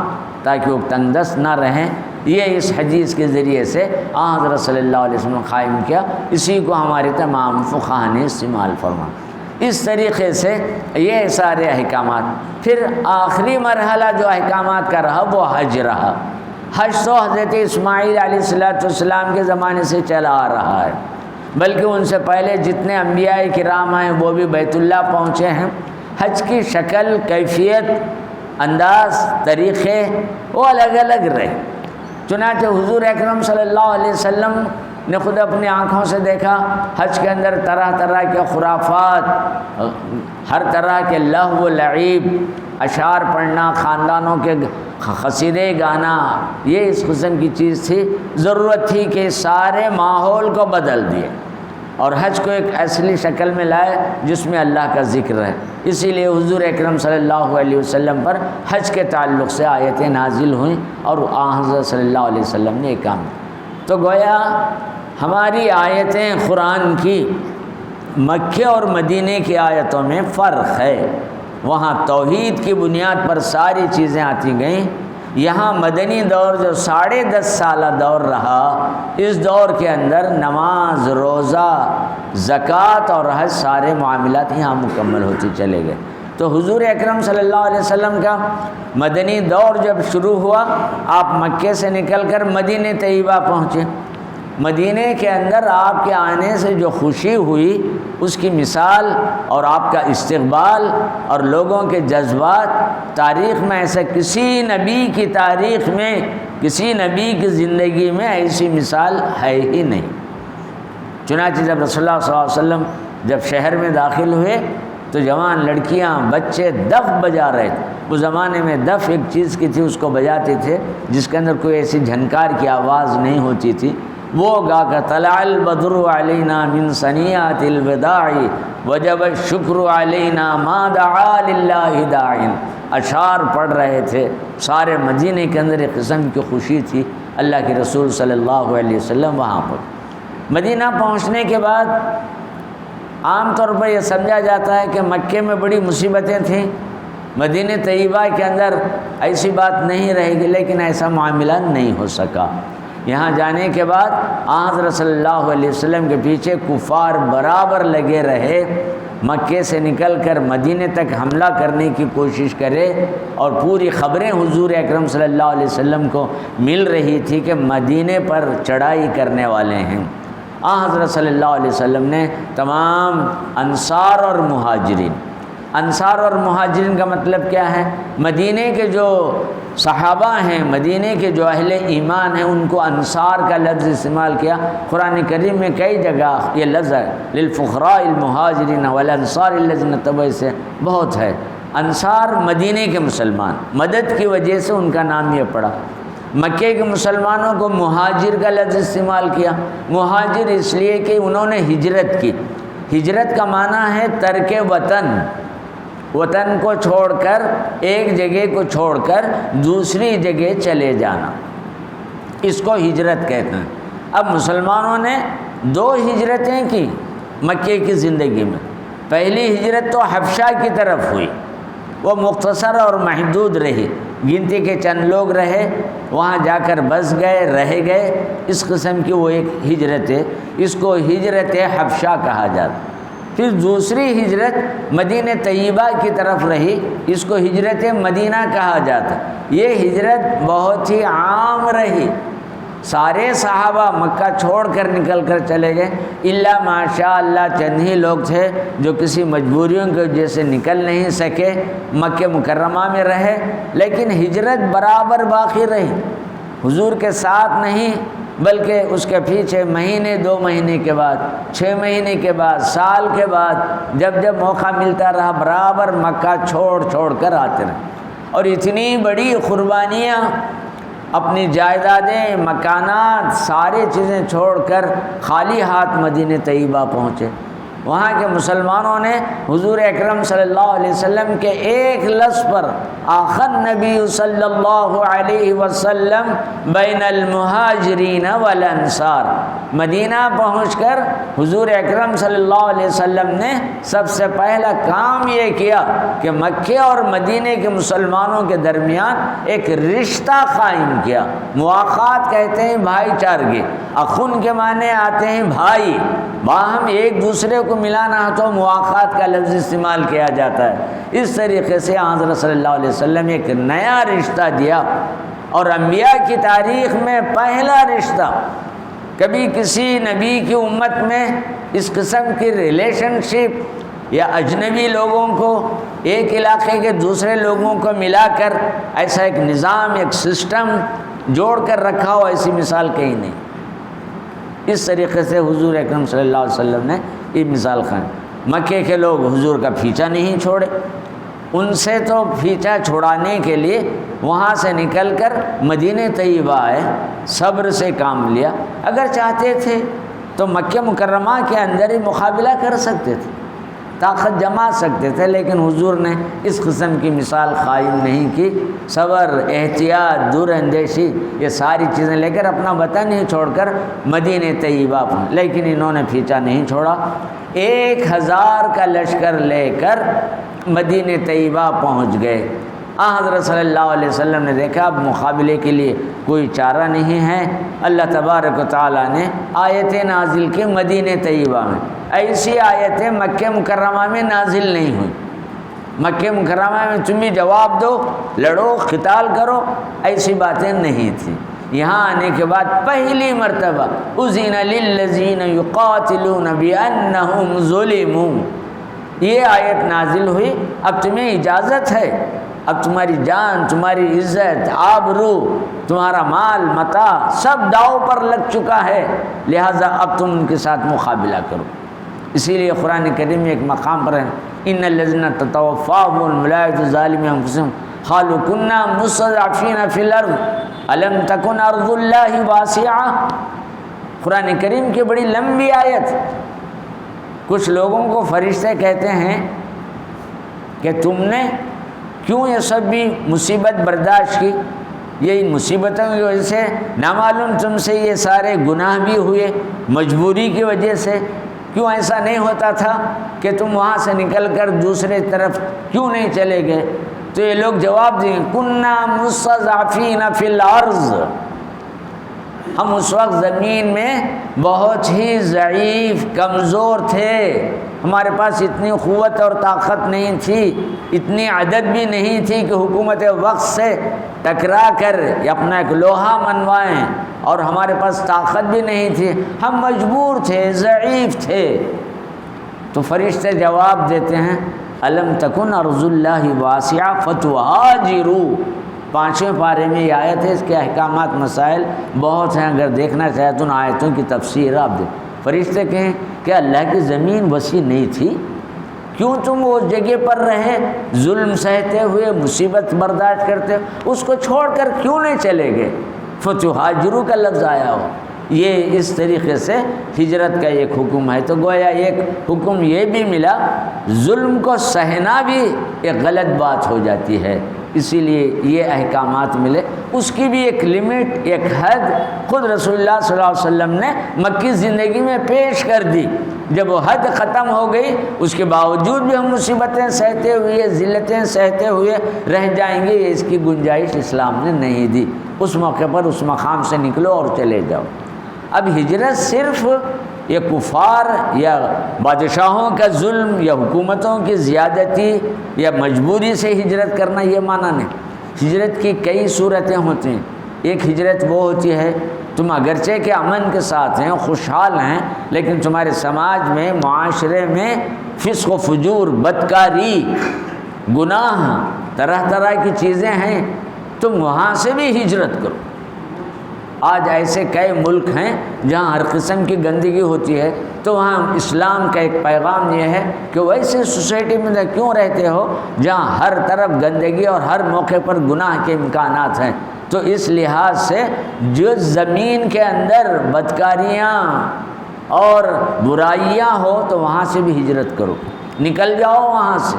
تاکہ وہ تنگ دست نہ رہیں، یہ اس حدیث کے ذریعے سے حضرت صلی اللہ علیہ وسلم قائم کیا۔ اسی کو ہمارے تمام فقہاء نے استعمال فرمایا۔ اس طریقے سے یہ سارے احکامات۔ پھر آخری مرحلہ جو احکامات کا رہا وہ حج رہا۔ حج تو حضرت اسماعیل علیہ السلام کے زمانے سے چلا آ رہا ہے، بلکہ ان سے پہلے جتنے انبیاء کرام ہیں وہ بھی بیت اللہ پہنچے ہیں۔ حج کی شکل، کیفیت، انداز، طریقے وہ الگ الگ رہے۔ چنانچہ حضور اکرم صلی اللہ علیہ وسلم نے خود اپنی آنکھوں سے دیکھا حج کے اندر طرح طرح کے خرافات، ہر طرح کے لہو و لعیب، اشعار پڑھنا، خاندانوں کے قصیدے گانا، یہ اس قسم کی چیز تھی۔ ضرورت تھی کہ سارے ماحول کو بدل دیے اور حج کو ایک اصلی شکل میں لائے جس میں اللہ کا ذکر ہے۔ اسی لیے حضور اکرم صلی اللہ علیہ وسلم پر حج کے تعلق سے آیتیں نازل ہوئیں اور حضرت صلی اللہ علیہ وسلم نے ایک کام کیا۔ تو گویا ہماری آیتیں قرآن کی مکے اور مدینے کی آیتوں میں فرق ہے۔ وہاں توحید کی بنیاد پر ساری چیزیں آتی گئیں، یہاں مدنی دور جو 10.5 سالہ دور رہا، اس دور کے اندر نماز، روزہ، زکوٰۃ اور حج سارے معاملات یہاں مکمل ہوتے چلے گئے۔ تو حضور اکرم صلی اللہ علیہ وسلم کا مدنی دور جب شروع ہوا، آپ مکے سے نکل کر مدینہ طیبہ پہنچے۔ مدینہ کے اندر آپ کے آنے سے جو خوشی ہوئی، اس کی مثال اور آپ کا استقبال اور لوگوں کے جذبات، تاریخ میں ایسا کسی نبی کی تاریخ میں، کسی نبی کی زندگی میں ایسی مثال ہے ہی نہیں۔ چنانچہ جب رسول اللہ صلی اللہ علیہ وسلم جب شہر میں داخل ہوئے تو جوان لڑکیاں، بچے دف بجا رہے تھے۔ اس زمانے میں دف ایک چیز کی تھی، اس کو بجاتے تھے جس کے اندر کوئی ایسی جھنکار کی آواز نہیں ہوتی تھی۔ وہ گا کر طلع البدر علینا من ثنیات الوداع وجب الشکر علینا ما دعا للہ داع، اشعار پڑھ رہے تھے۔ سارے مدینے کے اندر ایک قسم کی خوشی تھی۔ اللہ کے رسول صلی اللہ علیہ وسلم وہاں پر مدینہ پہنچنے کے بعد عام طور پر یہ سمجھا جاتا ہے کہ مکے میں بڑی مصیبتیں تھیں، مدینہ طیبہ کے اندر ایسی بات نہیں رہے گی، لیکن ایسا معاملہ نہیں ہو سکا۔ یہاں جانے کے بعد حضرت صلی اللہ علیہ وسلم کے پیچھے کفار برابر لگے رہے، مکے سے نکل کر مدینے تک حملہ کرنے کی کوشش کرے، اور پوری خبریں حضور اکرم صلی اللہ علیہ وسلم کو مل رہی تھی کہ مدینے پر چڑھائی کرنے والے ہیں۔ حضرت صلی اللہ علیہ وسلم نے تمام انصار اور مہاجرین، انصار اور مہاجرین کا مطلب کیا ہے؟ مدینے کے جو صحابہ ہیں، مدینے کے جو اہل ایمان ہیں، ان کو انصار کا لفظ استعمال کیا۔ قرآن کریم میں کئی جگہ یہ لفظ ہے، للفقراء المہاجرین والانصار الذین تبعوا سے بہت ہے۔ انصار مدینے کے مسلمان، مدد کی وجہ سے ان کا نام یہ پڑا۔ مکے کے مسلمانوں کو مہاجر کا لفظ استعمال کیا۔ مہاجر اس لیے کہ انہوں نے ہجرت کی۔ ہجرت کا معنی ہے ترک وطن، وطن کو چھوڑ کر، ایک جگہ کو چھوڑ کر دوسری جگہ چلے جانا، اس کو ہجرت کہتے ہیں۔ اب مسلمانوں نے 2 ہجرتیں کی مکے کی زندگی میں۔ پہلی ہجرت تو حبشہ کی طرف ہوئی، وہ مختصر اور محدود رہی، گنتی کے چند لوگ رہے، وہاں جا کر بس گئے، رہ گئے، اس قسم کی وہ ایک ہجرت ہے، اس کو ہجرت حبشہ کہا جاتا۔ پھر دوسری ہجرت مدینہ طیبہ کی طرف رہی، اس کو ہجرت مدینہ کہا جاتا۔ یہ ہجرت بہت ہی عام رہی، سارے صحابہ مکہ چھوڑ کر نکل کر چلے گئے، الا ماشاء اللہ چند ہی لوگ تھے جو کسی مجبوریوں کی وجہ سے نکل نہیں سکے، مکہ مکرمہ میں رہے، لیکن ہجرت برابر باقی رہی۔ حضور کے ساتھ نہیں بلکہ اس کے پیچھے مہینے، 2 مہینے کے بعد، 6 مہینے کے بعد، سال کے بعد، جب جب موقع ملتا رہا برابر مکہ چھوڑ کر آتے رہے، اور اتنی بڑی قربانیاں، اپنی جائیدادیں، مکانات، ساری چیزیں چھوڑ کر خالی ہاتھ مدینہ طیبہ پہنچے۔ وہاں کے مسلمانوں نے حضور اکرم صلی اللہ علیہ وسلم کے ایک لفظ پر آخر نبی صلی اللہ علیہ وسلم بین المہاجرین والانصار، مدینہ پہنچ کر حضور اکرم صلی اللہ علیہ وسلم نے سب سے پہلا کام یہ کیا کہ مکے اور مدینے کے مسلمانوں کے درمیان ایک رشتہ قائم کیا۔ مواخات کہتے ہیں بھائی چارگی، اخن کے معنی آتے ہیں بھائی، باہم ایک دوسرے کو ملانا تو مواخات کا لفظ استعمال کیا جاتا ہے۔ اس طریقے سے حضرت صلی اللہ علیہ وسلم ایک نیا رشتہ دیا، اور انبیاء کی تاریخ میں پہلا رشتہ، کبھی کسی نبی کی امت میں اس قسم کی ریلیشن شپ یا اجنبی لوگوں کو ایک علاقے کے دوسرے لوگوں کو ملا کر ایسا ایک نظام، ایک سسٹم جوڑ کر رکھا ہو، ایسی مثال کہیں نہیں۔ اس طریقے سے حضور اکرم صلی اللہ علیہ وسلم نے یہ مثال قائم۔ مکے کے لوگ حضور کا پیچھا نہیں چھوڑے، ان سے تو پیچھا چھڑانے کے لیے وہاں سے نکل کر مدینہ طیبہ آئے، صبر سے کام لیا۔ اگر چاہتے تھے تو مکہ مکرمہ کے اندر ہی مقابلہ کر سکتے تھے، طاقت جما سکتے تھے، لیکن حضور نے اس قسم کی مثال قائم نہیں کی۔ صبر، احتیاط، دور اندیشی، یہ ساری چیزیں لے کر اپنا وطن ہی چھوڑ کر مدینہ طیبہ پہنچے، لیکن انہوں نے پیچھا نہیں چھوڑا۔ 1000 کا لشکر لے کر مدینہ طیبہ پہنچ گئے۔ حضرت صلی اللہ علیہ وسلم نے دیکھا اب مقابلے کے لیے کوئی چارہ نہیں ہے، اللہ تبارک و تعالیٰ نے آیتیں نازل کی مدینہ طیبہ میں۔ ایسی آیتیں مکہ مکرمہ میں نازل نہیں ہوئی۔ مکہ مکرمہ میں تم بھی جواب دو، لڑو، قتال کرو، ایسی باتیں نہیں تھیں۔ یہاں آنے کے بعد پہلی مرتبہ اذن للذین یقاتلون بانہم ظلموا، یہ آیت نازل ہوئی، اب تمہیں اجازت ہے، اب تمہاری جان، تمہاری عزت، آبرو، تمہارا مال متاع سب داؤ پر لگ چکا ہے، لہٰذا اب تم ان کے ساتھ مقابلہ کرو۔ اسی لیے قرآن کریم میں ایک مقام پر ہے ان الذین تتوفاهم الملائکۃ ظالمی انفسہم قالوا کنا مستضعفین فی الارض الم تکن ارض اللہ واسعہ۔ قرآن کریم کی بڑی لمبی آیت۔ کچھ لوگوں کو فرشتے کہتے ہیں کہ تم نے کیوں یہ سب بھی مصیبت برداشت کی، یہ مصیبتوں کی وجہ سے نامعلوم تم سے یہ سارے گناہ بھی ہوئے، مجبوری کی وجہ سے، کیوں ایسا نہیں ہوتا تھا کہ تم وہاں سے نکل کر دوسرے طرف کیوں نہیں چلے گئے؟ تو یہ لوگ جواب دیں کننا مستضعفین فی الارض، ہم اس وقت زمین میں بہت ہی ضعیف کمزور تھے، ہمارے پاس اتنی قوت اور طاقت نہیں تھی، اتنی عدد بھی نہیں تھی کہ حکومت وقت سے ٹکرا کر اپنا ایک لوہا منوائیں، اور ہمارے پاس طاقت بھی نہیں تھی، ہم مجبور تھے، ضعیف تھے۔ تو فرشتے جواب دیتے ہیں الم تکن ارض اللہ واسعہ فتہاجروا، 5ویں پارے میں یہ آیت ہے، اس کے احکامات مسائل بہت ہیں، اگر دیکھنا چاہے تو ان آیتوں کی تفسیر آپ دیں۔ فرشتے کہیں کہ اللہ کی زمین وسیع نہیں تھی، کیوں تم اس جگہ پر رہے ظلم سہتے ہوئے، مصیبت برداشت کرتے، اس کو چھوڑ کر کیوں نہیں چلے گئے؟ فتہاجروا کا لفظ آیا ہو، یہ اس طریقے سے ہجرت کا ایک حکم ہے۔ تو گویا ایک حکم یہ بھی ملا، ظلم کو سہنا بھی ایک غلط بات ہو جاتی ہے، اسی لیے یہ احکامات ملے۔ اس کی بھی ایک لمٹ، ایک حد خود رسول اللہ صلی اللہ علیہ وسلم نے مکی زندگی میں پیش کر دی۔ جب وہ حد ختم ہو گئی، اس کے باوجود بھی ہم مصیبتیں سہتے ہوئے، ذلتیں سہتے ہوئے رہ جائیں گے، اس کی گنجائش اسلام نے نہیں دی۔ اس موقع پر اس مقام سے نکلو اور چلے جاؤ۔ اب ہجرت صرف یہ کفار یا بادشاہوں کا ظلم یا حکومتوں کی زیادتی یا مجبوری سے ہجرت کرنا یہ معنی نہیں۔ ہجرت کی کئی صورتیں ہوتی ہیں۔ ایک ہجرت وہ ہوتی ہے تم اگرچہ کہ امن کے ساتھ ہیں، خوشحال ہیں، لیکن تمہارے سماج میں، معاشرے میں فسق و فجور، بدکاری، گناہ، طرح طرح کی چیزیں ہیں، تم وہاں سے بھی ہجرت کرو۔ آج ایسے کئی ملک ہیں جہاں ہر قسم کی گندگی ہوتی ہے، تو وہاں اسلام کا ایک پیغام یہ ہے کہ ویسے سوسائٹی میں کیوں رہتے ہو جہاں ہر طرف گندگی اور ہر موقع پر گناہ کے امکانات ہیں؟ تو اس لحاظ سے جو زمین کے اندر بدکاریاں اور برائیاں ہو تو وہاں سے بھی ہجرت کرو، نکل جاؤ وہاں سے۔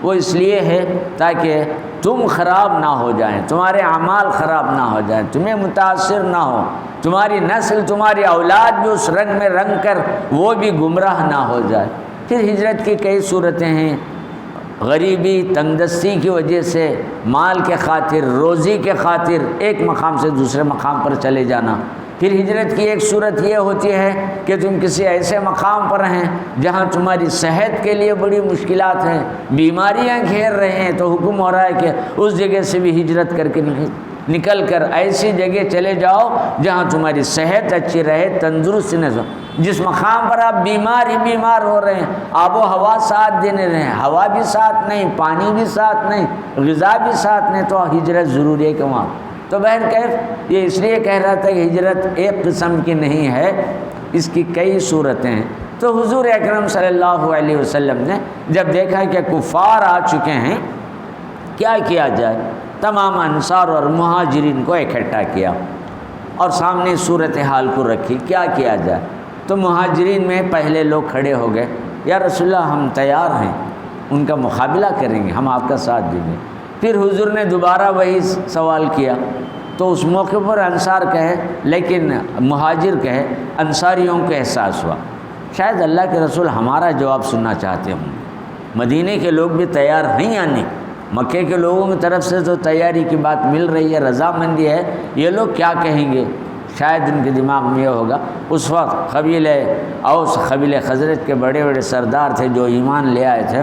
وہ اس لیے ہے تاکہ تم خراب نہ ہو جائیں، تمہارے اعمال خراب نہ ہو جائیں، تمہیں متاثر نہ ہو، تمہاری نسل، تمہاری اولاد بھی اس رنگ میں رنگ کر وہ بھی گمراہ نہ ہو جائے۔ پھر ہجرت کی کئی صورتیں ہیں، غریبی، تنگ دستی کی وجہ سے مال کے خاطر، روزی کے خاطر ایک مقام سے دوسرے مقام پر چلے جانا۔ پھر ہجرت کی ایک صورت یہ ہوتی ہے کہ تم کسی ایسے مقام پر ہیں جہاں تمہاری صحت کے لیے بڑی مشکلات ہیں، بیماریاں گھیر رہے ہیں، تو حکم ہو رہا ہے کہ اس جگہ سے بھی ہجرت کر کے نکل کر ایسی جگہ چلے جاؤ جہاں تمہاری صحت اچھی رہے، تندرست نہ ہو۔ جس مقام پر آپ بیمار ہی بیمار ہو رہے ہیں، آب و ہوا ساتھ دینے رہے ہیں، ہوا بھی ساتھ نہیں، پانی بھی ساتھ نہیں، غذا بھی ساتھ نہیں، تو ہجرت ضروری ہے کہ وہاں۔ تو بہرکیف یہ اس لیے کہہ رہا تھا کہ ہجرت ایک قسم کی نہیں ہے، اس کی کئی صورتیں ہیں۔ تو حضور اکرم صلی اللہ علیہ وسلم نے جب دیکھا کہ کفار آ چکے ہیں، کیا کیا جائے؟ تمام انصار اور مہاجرین کو اکٹھا کیا اور سامنے صورتحال کو رکھی، کیا کیا جائے؟ تو مہاجرین میں پہلے لوگ کھڑے ہو گئے، یا رسول اللہ ہم تیار ہیں، ان کا مقابلہ کریں گے، ہم آپ کا ساتھ دیں گے۔ پھر حضور نے دوبارہ وہی سوال کیا، تو اس موقع پر انصار کہے، لیکن مہاجر کہے، انصاریوں کو احساس ہوا شاید اللہ کے رسول ہمارا جواب سننا چاہتے ہوں۔ مدینے کے لوگ بھی تیار ہیں آنے، مکے کے لوگوں کی طرف سے تو تیاری کی بات مل رہی ہے، رضامندی ہے، یہ لوگ کیا کہیں گے؟ شاید ان کے دماغ میں یہ ہوگا۔ اس وقت قبیلہ اوس، قبیلہ خزرج کے بڑے بڑے سردار تھے جو ایمان لے آئے تھے،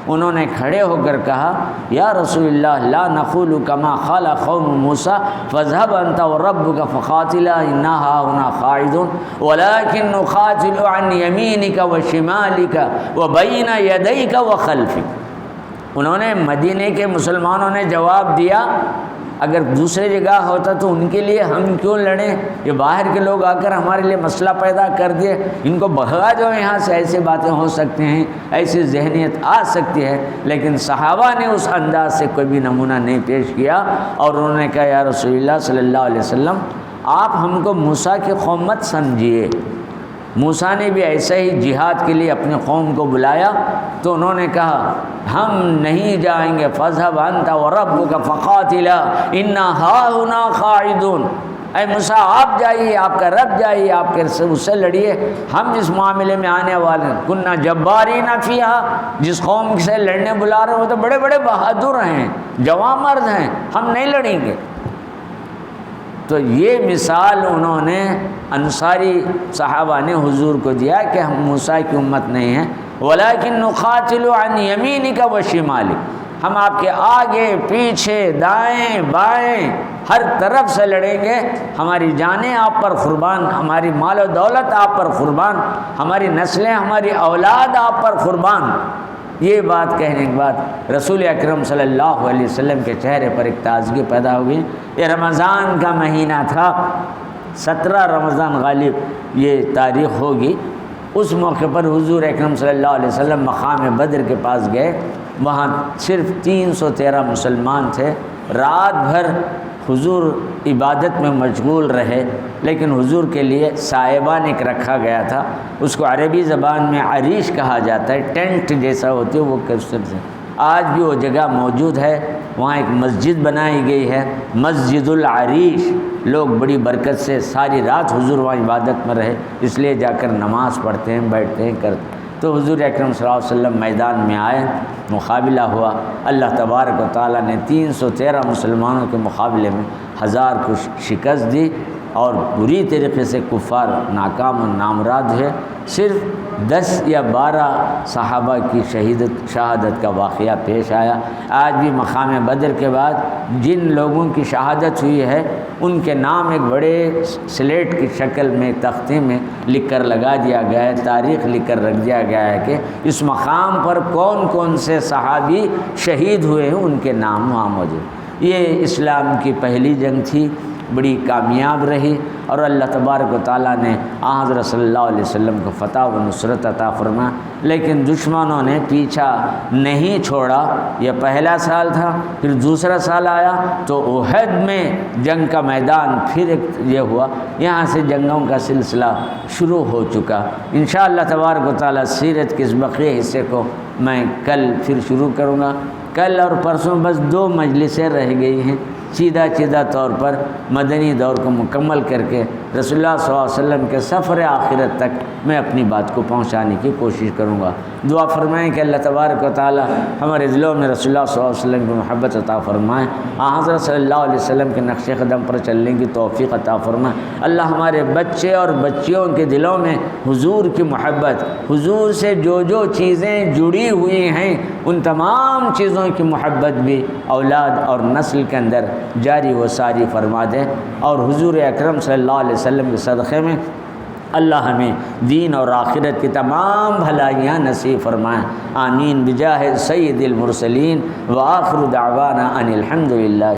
انہوں نے کھڑے ہو کر کہا یا رسول اللہ لا نقول کما قال قوم موسیٰ فاذهب انت وربك فقاتلا انا هاهنا قاعدون ولكن نقاتل عن يمينك وشمالك وبين يديك وخلفك۔ انہوں نے مدینے کے مسلمانوں نے جواب دیا اگر دوسرے جگہ ہوتا تو ان کے لیے ہم کیوں لڑیں، یہ باہر کے لوگ آ کر ہمارے لیے مسئلہ پیدا کر دیے، ان کو بھگا جو یہاں سے، ایسی باتیں ہو سکتی ہیں، ایسی ذہنیت آ سکتی ہے۔ لیکن صحابہ نے اس انداز سے کوئی بھی نمونہ نہیں پیش کیا، اور انہوں نے کہا یا رسول اللہ صلی اللہ علیہ وسلم آپ ہم کو موسیٰ کی قوم مت سمجھیے، موسیٰ نے بھی ایسے ہی جہاد کے لیے اپنی قوم کو بلایا، تو انہوں نے کہا ہم نہیں جائیں گے، فاذهب انت وربك فقاتلا انا هاهنا قاعدون۔ اے موسیٰ آپ جائیے، آپ کا رب جائیے، آپ کے اس سے لڑیے، ہم اس معاملے میں آنے والے ہیں۔ کننا جبارین فیہا، جس قوم سے لڑنے بلا رہے ہو تو بڑے بڑے بہادر ہیں، جواں مرد ہیں، ہم نہیں لڑیں گے۔ تو یہ مثال انہوں نے انصاری صحابہ نے حضور کو دیا کہ ہم موسیٰ کی امت نہیں ہیں، ولیکن نقاتل عن یمینک و شمالک، ہم آپ کے آگے پیچھے دائیں بائیں ہر طرف سے لڑیں گے، ہماری جانیں آپ پر قربان، ہماری مال و دولت آپ پر قربان، ہماری نسلیں ہماری اولاد آپ پر قربان۔ یہ بات کہنے کے بعد رسول اکرم صلی اللہ علیہ وسلم کے چہرے پر ایک تازگی پیدا ہو گئی۔ یہ رمضان کا مہینہ تھا، 17 رمضان غالب یہ تاریخ ہوگی۔ اس موقع پر حضور اکرم صلی اللہ علیہ وسلم مقام بدر کے پاس گئے، وہاں صرف 313 مسلمان تھے۔ رات بھر حضور عبادت میں مشغول رہے، لیکن حضور کے لیے سائبان ایک رکھا گیا تھا، اس کو عربی زبان میں عریش کہا جاتا ہے، ٹینٹ جیسا ہوتی ہے وہ کثر سے۔ آج بھی وہ جگہ موجود ہے، وہاں ایک مسجد بنائی گئی ہے، مسجد العریش۔ لوگ بڑی برکت سے ساری رات حضور وہاں عبادت میں رہے، اس لیے جا کر نماز پڑھتے ہیں، بیٹھتے ہیں، کرتے ہیں۔ تو حضور اکرم صلی اللہ علیہ وسلم میدان میں آئے، مقابلہ ہوا۔ اللہ تبارک و تعالیٰ نے 313 مسلمانوں کے مقابلے میں 1000 کو شکست دی، اور بری طریقے سے کفار ناکام و نامراد ہے۔ صرف 10 یا 12 صحابہ کی شہادت کا واقعہ پیش آیا۔ آج بھی مقام بدر کے بعد جن لوگوں کی شہادت ہوئی ہے ان کے نام ایک بڑے سلیٹ کی شکل میں تختے میں لکھ کر لگا دیا گیا ہے، تاریخ لکھ کر رکھ دیا گیا ہے کہ اس مقام پر کون کون سے صحابی شہید ہوئے ہیں، ان کے نام وہاں موجود۔ یہ اسلام کی پہلی جنگ تھی، بڑی کامیاب رہی، اور اللہ تبارک و تعالیٰ نے حضرت صلی اللہ علیہ وسلم کو فتح و نصرت عطا فرمایا۔ لیکن دشمنوں نے پیچھا نہیں چھوڑا۔ یہ پہلا سال تھا، پھر دوسرا سال آیا تو احد میں جنگ کا میدان پھر ایک یہ ہوا، یہاں سے جنگوں کا سلسلہ شروع ہو چکا۔ انشاءاللہ تبارک و تعالیٰ سیرت کے اس بقیہ حصے کو میں کل پھر شروع کروں گا۔ کل اور پرسوں بس 2 مجلسیں رہ گئی ہیں، سیدھا طور پر مدنی دور کو مکمل کر کے رسول اللہ صلی اللہ علیہ وسلم کے سفر آخرت تک میں اپنی بات کو پہنچانے کی کوشش کروں گا۔ دعا فرمائیں کہ اللہ تبارک و تعالی ہمارے دلوں میں رسول اللہ صلی اللہ علیہ وسلم کی محبت عطا فرمائیں، حضرت صلی اللہ علیہ وسلم کے نقش قدم پر چلنے کی توفیق عطا فرمائیں۔ اللہ ہمارے بچے اور بچیوں کے دلوں میں حضور کی محبت، حضور سے جو جو چیزیں جڑی ہوئی ہیں ان تمام چیزوں کی محبت بھی اولاد اور نسل کے اندر جاری و ساری فرما دیں، اور حضور اکرم صلی اللہ علیہ وسلم کے صدقے میں اللہ ہمیں دین اور آخرت کی تمام بھلائیاں نصیب فرمائیں۔ آمین بجاہ سید المرسلین وآخر دعوانا ان الحمد للہ۔